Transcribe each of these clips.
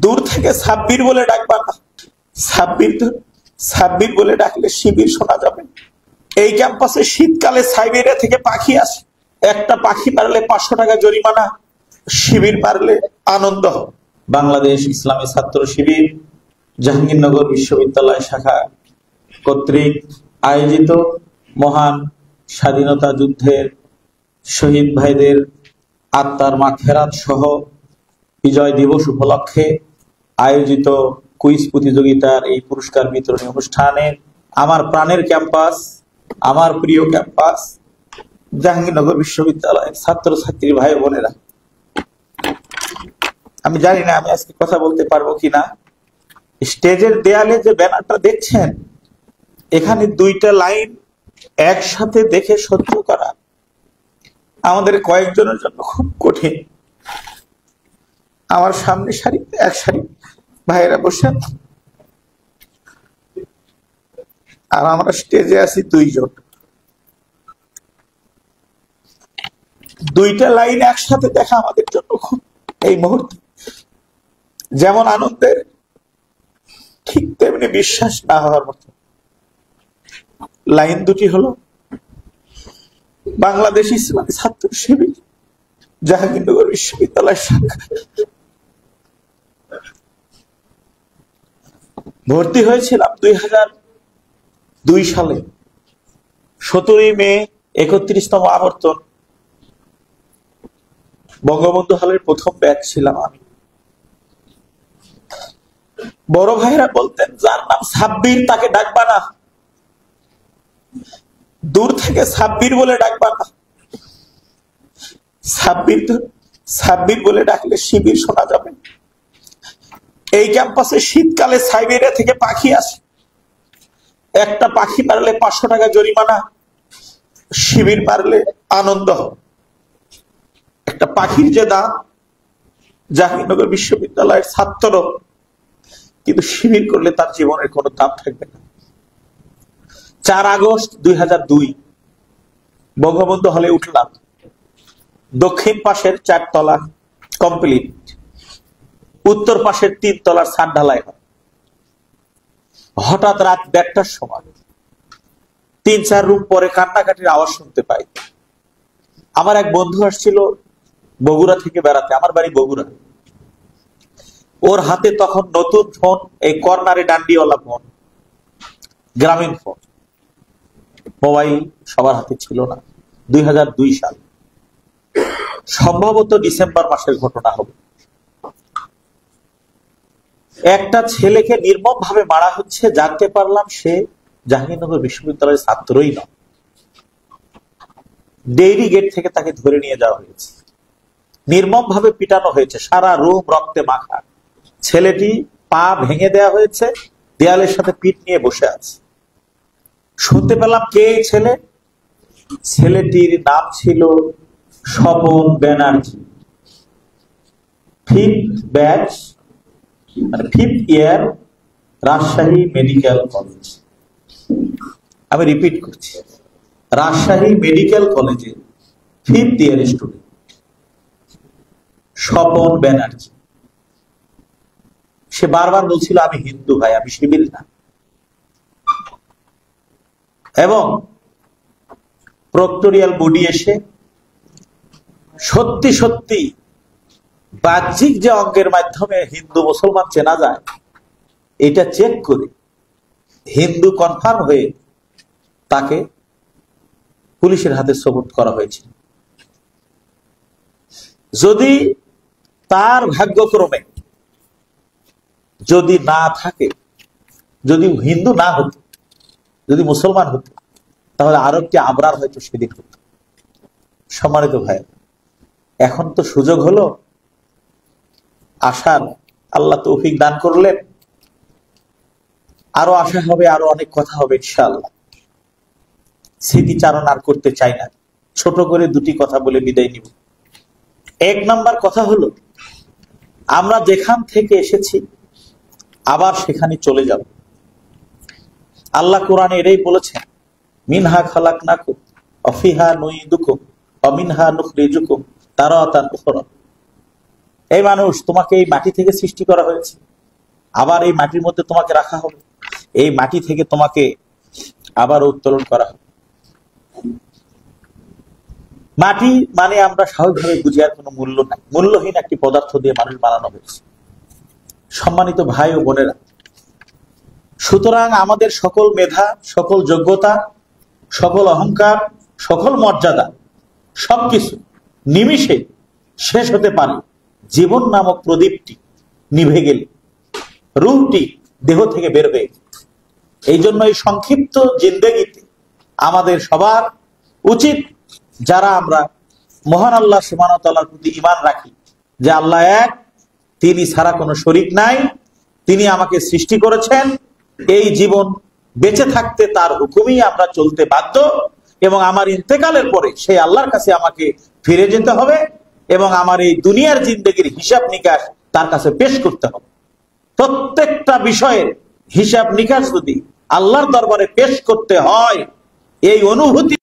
দূর থেকে সাব্বির বলে ডাকবা না। সাব্বির সাব্বির বলে ডাকলে শিবির শোনা যাবে। এই ক্যাম্পাসে শীতকালে সাইবেরিয়া থেকে পাখি আসে, একটা পাখি মারলে 500 টাকা জরিমানা, শিবির মারলে আনন্দ। বাংলাদেশ ইসলামী ছাত্র শিবির জাহাঙ্গীরনগর বিশ্ববিদ্যালয় শাখা কর্তৃক আয়োজিত মহান স্বাধীনতা যুদ্ধের শহীদ ভাইদের আত্মার মাগফিরাত সহ বিজয় দিবস উপলক্ষে আয়োজিত কুইজ প্রতিযোগিতার এই পুরস্কার বিতরণী অনুষ্ঠানে আমার প্রাণের ক্যাম্পাস, আমার প্রিয় ক্যাম্পাস জাহাঙ্গীরনগর বিশ্ববিদ্যালয়ের ছাত্রছাত্রী ভাই বোনেরা, আমি জানি না আমি আজকে কথা বলতে পারবো কিনা। স্টেজের দেয়ালে যে ব্যানারটা দেখছেন, এখানে 2টা লাইন একসাথে দেখে সহ্য করা আমাদের কয়েকজনের জন্য খুব কঠিন। আমার সামনে সারিতে এক সারি ভাইয়েরা বসে, আর আমরা স্টেজে আছি 2 জন। 2টা লাইন একসাথে দেখা আমাদের জন্য খুব, এই মুহূর্তে যেমন আনন্দের ঠিক তেমনি বিশ্বাস না হওয়ার মতো। লাইন 2টি হলো বাংলাদেশ ইসলামী ছাত্র শিবির জাহাঙ্গীরনগর বিশ্ববিদ্যালয় শাখা। ভর্তি হয়েছিলাম 2002 সালে 17ই মে 31তম আবর্তন। বঙ্গবন্ধু হলের প্রথম ব্যাচ ছিলাম আমি। বড় ভাইরা বলতেন, যার নাম সাব্বির তাকে ডাকবা না, দূর থেকে সাব্বির বলে ডাকবা না। সাব্বির বলে ডাকলে শিবির শোনা যাবে। এই ক্যাম্পাসে শীতকালে সাইবেরিয়া থেকে পাখি আসে, একটা পাখি মারলে 500 টাকা জরিমানা, শিবির মারলে আনন্দ। একটা পাখির যে দাম, জাহাঙ্গীরনগর বিশ্ববিদ্যালয়ের ছাত্র কিন্তু শিবির করলে তার জীবনের কোনো দাম থাকবে না। 4 আগস্ট 2002 বঙ্গবন্ধু হলে উঠলাম। দক্ষিণ পাশের 4 তলা কমপ্লিট, উত্তর পাশের 3 তলার ছাদ ঢালাই হয়। হঠাৎ রাত 1টার সময় 3-4 রুম পরে কান্নাকাটির আওয়াজ শুনতে পাই। আমার এক বন্ধু আসছিল বগুড়া থেকে বেড়াতে, আমার বাড়ি বগুড়া। ওর হাতে তখন নতুন ফোন, এই কর্নারে ডান্ডিওয়ালা ফোন, গ্রামীণ ফোন, মোবাইল সবার হাতে ছিল না। 2002 সাল, সম্ভবত ডিসেম্বর মাসের ঘটনা হবে। একটা ছেলেকে নির্মম ভাবে মারা হচ্ছে, জানতে পারলাম সে জাহাঙ্গীরনগর বিশ্ববিদ্যালয়ের ছাত্রই নয়। ডেইরি গেট থেকে তাকে ধরে নিয়ে যাওয়া হয়েছে, নির্মম ভাবে পিটানো হয়েছে, সারা রুম রক্তে মাখা। ছেলেটি পা ভেঙে দেওয়া হয়েছে, দেয়ালের সাথে পিঠ নিয়ে বসে আছে। শুনতে পেলাম কে এই ছেলে। ছেলেটির নাম ছিল স্বপন ব্যানার্জি, 5th ব্যাচ, মানে 5th year, Rajshahi medical college. আমি রিপিট করছি, রাজশাহী মেডিকেল কলেজে 5th year student Swapan Banerjee. সে বারবার বলছিল আমি হিন্দু ভাই, আমি শিবির না। এবং প্রক্টোরিয়াল বডি এসে সত্যি সত্যি বাহ্যিক যে অঙ্গের মাধ্যমে হিন্দু মুসলমান চেনা যায়, এটা চেক করে হিন্দু কনফার্ম হয়ে তাকে পুলিশের হাতে সোপর্দ করা হয়েছে। যদি তার ভাগ্যক্রমে যদি না থাকে, যদি হিন্দু না হতো, যদি মুসলমান হতো, তাহলে আরো একটি আবরার হয়তো সেদিন হতো। সম্মানিত ভাই, এখন তো সুযোগ হলো আসার, আল্লাহ তৌফিক দান করলেন, আরো আশা হবে, আরো অনেক কথা হবে ইনশাআল্লাহ। স্মৃতিচারণ আর করতে চাই না, ছোট করে 2টি কথা বলে বিদায় নিব। 1 নাম্বার কথা হলো, আমরা যেখান থেকে এসেছি আবার সেখানে চলে যাব। আল্লাহ কোরআনে এটাই বলেছেন, মিনহা খালাকনাকুম ওয়া ফিহা নুইদুকুম ওয়া মিনহা নুখরিজুকুম তারাতান উখরা। এই মানুষ, তোমাকে এই মাটি থেকে সৃষ্টি করা হয়েছে, আবার এই মাটির মধ্যে তোমাকে রাখা হবে, এই মাটি থেকে তোমাকে আবার উত্তোলন করা হবে। মাটি মানে আমরা স্বাভাবিকভাবে বুঝি আর কোনো মূল্য নাই, মূল্যহীন একটি পদার্থ দিয়ে মানুষ বানানো হয়েছে। সম্মানিত ভাই ও বোনেরা, সুতরাং আমাদের সকল মেধা, সকল যোগ্যতা, সকল অহংকার, সকল মর্যাদা সবকিছু নিমিষে শেষ হতে পারে জীবন নামক প্রদীপটি নিভে গেলে, রূহটি দেহ থেকে বের হয়ে গেলে। এই জন্য এই সংক্ষিপ্ত জিন্দেগিতে আমাদের সবার উচিত, যারা আমরা মহান আল্লাহ সুবহানাহু ওয়া তাআলার প্রতি ঈমান রাখি যে আল্লাহ এক, তিনি ছাড়া কোনো শরীক নাই, তিনি আমাকে সৃষ্টি করেছেন, এই জীবন বেঁচে থাকতে তার হুকুমেই আমরা চলতে বাধ্য, এবং আমার ইন্তেকালের পরে সেই আল্লাহর কাছে আমাকে ফিরে যেতে হবে, এবং আমার এই দুনিয়ার জিন্দেগির হিসাব নিকাশ তার কাছে পেশ করতে হবে। প্রত্যেকটা বিষয়ের হিসাব নিকাশ যদি আল্লাহর দরবারে পেশ করতে হয়, এই অনুভূতি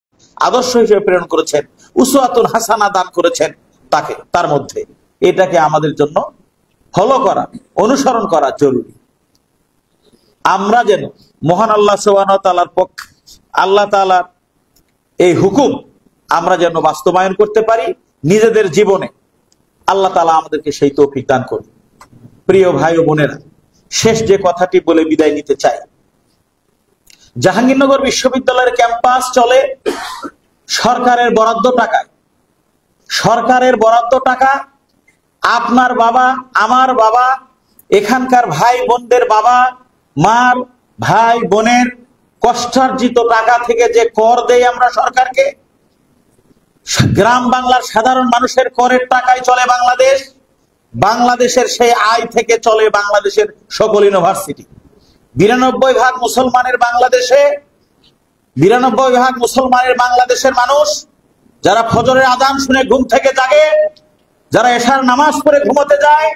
আদর্শ হিসেবে প্রেরণ করেছেন, উসওয়াতুন হাসানা দান করেছেন তাকে, তার মধ্যে এটাকে আমাদের জন্য ফলো করা, অনুসরণ করা জরুরি। আমরা যেন মহান আল্লাহ সুবহানাহু ওয়া তাআলার পক্ষে, আল্লাহ তাআলার এই হুকুম আমরা যেন বাস্তবায়ন করতে পারি নিজেদের জীবনে। আল্লাহ তাআলা আমাদেরকে সেই তৌফিক দান করুন। প্রিয় ভাই ও বোনেরা, শেষ যে কথাটি বলে বিদায় নিতে চাই, জাহাঙ্গীরনগর বিশ্ববিদ্যালয়ের ক্যাম্পাস চলে সরকারের বরাদ্দ টাকায়। সরকারের বরাদ্দ টাকা আপনার বাবা, আমার বাবা, এখানকার ভাই বোনদের বাবা মার, ভাই বোনের কষ্টার্জিত টাকা থেকে যে কর দেই আমরা সরকারকে, গ্রাম বাংলার সাধারণ মানুষের করের টাকায় চলে বাংলাদেশ। বাংলাদেশের সেই আয় থেকে চলে বাংলাদেশের সকল ইউনিভার্সিটি। 92% মুসলমানের বাংলাদেশে, 92% মুসলমানের বাংলাদেশের মানুষ যারা ফজরের আযান শুনে ঘুম থেকে জাগে, যারা এশার নামাজ পড়ে ঘুমোতে যায়,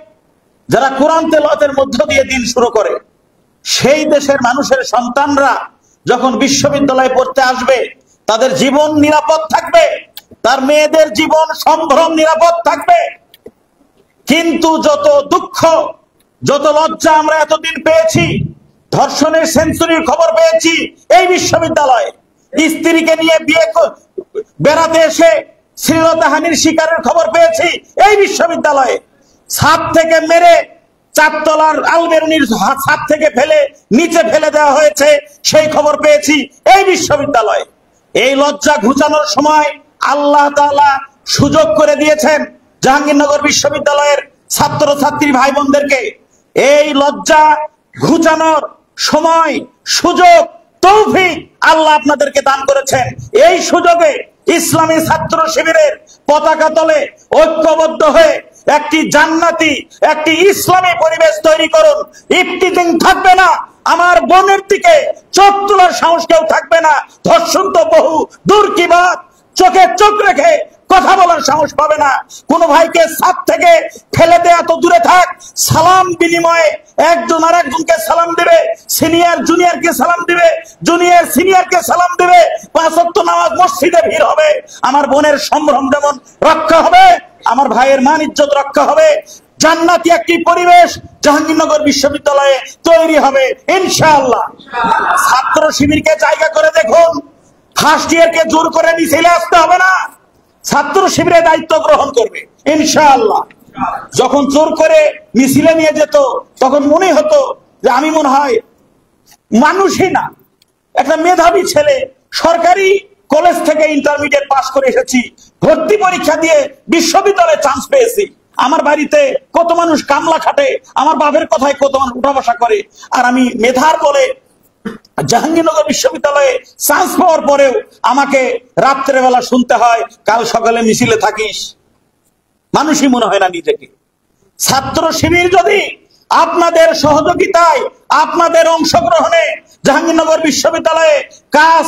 যারা কোরআন তেলাওয়াতের মধ্য দিয়ে দিন শুরু করে, সেই দেশের মানুষের সন্তানরা যখন বিশ্ববিদ্যালয়ে পড়তে আসবে, তাদের জীবন নিরাপদ থাকবে, তার মেয়েদের জীবন সম্ভ্রম নিরাপদ থাকবে। কিন্তু যত দুঃখ, যত লজ্জা আমরা এতদিন পেয়েছি, ধর্ষণের সেঞ্চুরির খবর পেয়েছি এই বিশ্ববিদ্যালয়ে, স্ত্রীকে নিয়ে বিয়ে বেড়াতে এসে শ্লীলতাহানির শিকারের খবর পেয়েছি এই বিশ্ববিদ্যালয়ে, ছাদ থেকে মেরে চারতলার আলবেরুনির ছাদ থেকে ফেলে নিচে ফেলে দেওয়া হয়েছে সেই খবর পেয়েছি এই বিশ্ববিদ্যালয়ে। এই লজ্জা ঘুচানোর সময় আল্লাহ তাআলা সুযোগ করে দিয়েছেন জাহাঙ্গীরনগর বিশ্ববিদ্যালয়ের ছাত্র ছাত্রী ভাই বোনদেরকে। এই লজ্জা ঘুচানোর সময়, সুযোগ, তৌফিক আল্লাহ আপনাদেরকে দান করেছেন। এই সুযোগে ইসলামী ছাত্র শিবিরের পতাকা তলে ঐক্যবদ্ধ হয়ে একটি জান্নাতি, একটি ইসলামী পরিবেশ তৈরি করুন। ইফতিজিং থাকবে না, আমার বোনের দিকে চোখ তোলার সাহস কেউ থাকবে না। ধর্ষণ তো বহু দূর কি বাত, চোখে চোখ রেখে কথা বলার সাহস পাবে না। কোন ভাইকে ছাদ থেকে ফেলে দেয়া তো দূরে থাক, সালাম বিনিময়ে একজন আর একজনকে সালাম দিবে, সিনিয়র জুনিয়রকে সালাম দিবে, জুনিয়র সিনিয়রকে সালাম দিবে, 5 ওয়াক্ত নামাজ মসজিদে ভিড় হবে। আমার বোনের সম্ভ্রম যেমন রক্ষা হবে, আমার ভাইয়ের মান ইজ্জত রক্ষা হবে, জান্নাতি একটি পরিবেশ জাহাঙ্গীরনগর বিশ্ববিদ্যালয়ে তৈরি হবে ইনশাআল্লাহ। ছাত্র শিবিরকে জায়গা করে দেখুন, ফার্স্ট ইয়ারকে জোর করে মিছিলে আসতে হবে না, ছাত্র শিবিরের দায়িত্ব গ্রহণ করবে ইনশাআল্লাহ। যখন জোর করে মিছিলে নিয়ে যেত তখন মনে হতো যে আমি মনে হয় মানুষই না, একটা মেধাবী ছেলে, সরকারি কলেজ থেকে ইন্টারমিডিয়েট পাস করে এসেছি, ভর্তি পরীক্ষা দিয়ে বিশ্ববিদ্যালয়ে চান্স পেয়েছি। আমার বাড়িতে কত মানুষ কামলা খাটে, আমার বাপের কথায় কত মানুষ উঠা বসা করে, আর আমি মেধার বলে জাহাঙ্গীরনগর বিশ্ববিদ্যালয়ে চান্স পাওয়ার পরেও আমাকে রাত্রে বেলা শুনতে হয় কাল সকালে মিছিলে থাকিস। মানুষই মনে হয় না নিজেকে। ছাত্র শিবির যদি আপনাদের সহযোগিতায়, আপনাদের অংশগ্রহণে জাহাঙ্গীরনগর বিশ্ববিদ্যালয়ে কাজ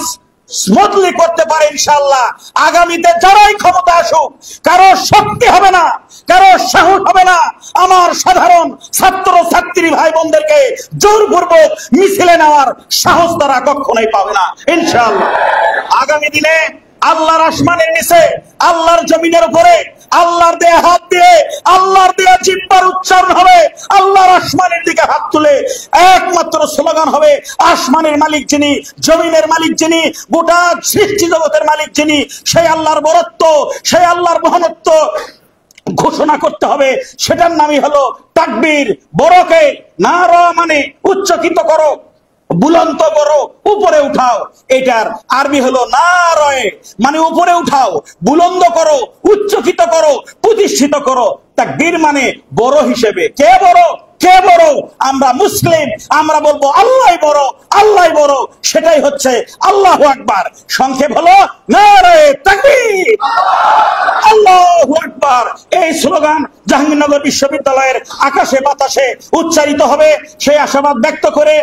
স্মুথলি করতে পারে ইনশাআল্লাহ, আগামীতে যারাই ক্ষমতা আসুক কারো শক্তি হবে না, কারো সাহস হবে না আমার সাধারণ ছাত্র ছাত্রী ভাই বোনদেরকে জোরপূর্বক মিছিলে নেওয়ার সাহস তারা কখনোই পাবে না ইনশাআল্লাহ। আগামী দিনে আল্লাহর আসমানের নিচে, আল্লাহর জমিনের উপরে আল্লাহর দেয়া হাত দিয়ে, আল্লাহর দেয়া জিহ্বার উচ্চারণ হবে, আল্লাহর আসমানের দিকে হাত তুলে একমাত্র স্লোগান হবে, আসমানের মালিক যিনি, জমিনের মালিক যিনি, গোটা সৃষ্টি জগতের মালিক যিনি, সেই আল্লাহর বরত্ব, সেই আল্লাহর মহানত্ব ঘোষণা করতে হবে। সেটার নামই হলো তাকবীর। বড়কে নারা মানে উচ্চকিত করো, বুলন্ত করো, উপরে উঠাও। এটার আরবি হলো নারায়ে, মানে উপরে উঠাও, বুলন্দ করো, উচ্চকিত করো, প্রতিষ্ঠিত করো। তাকবীর মানে বড় হিসেবে। কে বড়? কে বড়? আমরা মুসলিম, আমরা বলবো আল্লাহ বড়, আল্লাহ বড়। সেটাই হচ্ছে আল্লাহু আকবার। সংক্ষেপ হলো নারায়ে তাকবীর, আল্লাহু আকবার। এই স্লোগান জাহাঙ্গীরনগর বিশ্ববিদ্যালয়ের আকাশে বাতাসে উচ্চারিত হবে, সেই আশাবাদ ব্যক্ত করে